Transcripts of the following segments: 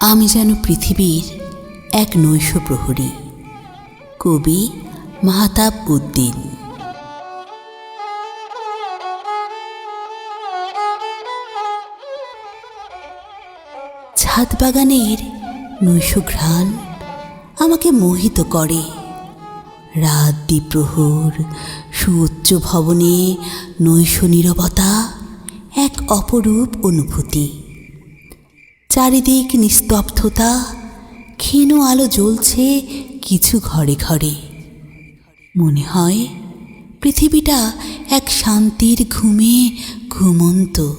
আমি যেন পৃথিবীর এক নৈশ প্রহরী। কবি মাহতাব উদ্দিন। ছাদ বাগানের নৈশ ঘ্রাণ আমাকে মোহিত করে। রাত দ্বিপ্রহর, সুউচ্চ ভবনে নৈশ নীরবতা এক অপরূপ অনুভূতি। চারিদিক নিস্তব্ধতা, ক্ষীণ আলো জ্বলছে কিছু ঘরে ঘরে। মনে হয় পৃথিবীটা এক শান্তির ঘুমে ঘুমন্ত।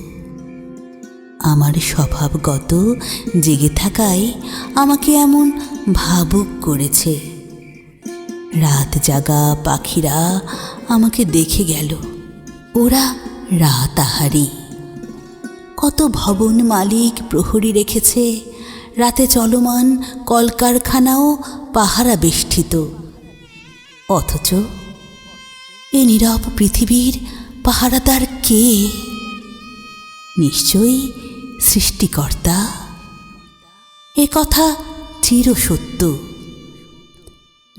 আমার স্বভাবগত জেগে থাকায় আমাকে এমন ভাবুক করেছে। রাত জাগা পাখিরা আমাকে দেখে গেল। ওরা রাত আহারি। কত ভবন মালিক প্রহরী রেখেছে, রাতে চলমান কলকারখানাও পাহারা বেষ্টিত। অথচ এ নীরব পৃথিবীর পাহারাদার কে? নিশ্চয়ই সৃষ্টিকর্তা। এ কথা চিরসত্য।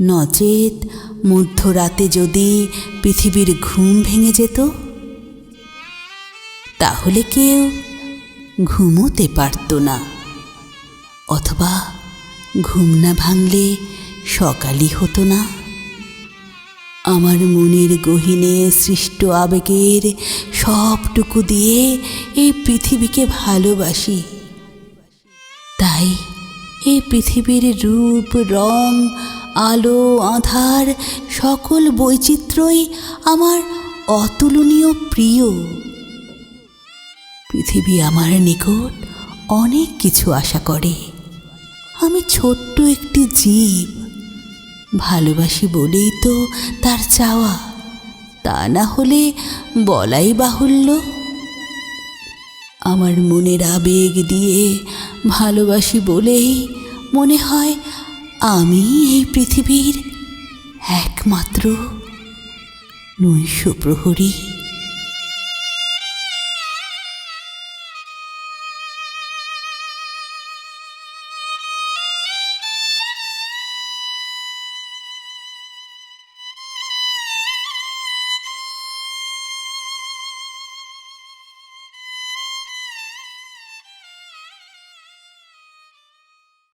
নচেত মধ্যরাতে যদি পৃথিবীর ঘুম ভেঙে যেত, তাহলে কেউ ঘুমোতে পারত না। অথবা ঘুম না ভাঙলে সকালই হতো না। আমার মনের গহীনে সৃষ্ট আবেগের সবটুকু দিয়ে এই পৃথিবীকে ভালোবাসি। তাই এই পৃথিবীর রূপ, রং, আলো, আঁধার সকল বৈচিত্র্যই আমার অতুলনীয় প্রিয়। পৃথিবী আমার নিকট অনেক কিছু আশা করে। আমি ছোট্ট একটি জীব, ভালোবাসি বলেই তো তার চাওয়া, তা না হলে বলাই বাহুল্য। আমার মনের আবেগ দিয়ে ভালোবাসি বলেই মনে হয় আমি এই পৃথিবীর একমাত্র নৈশ প্রহরী।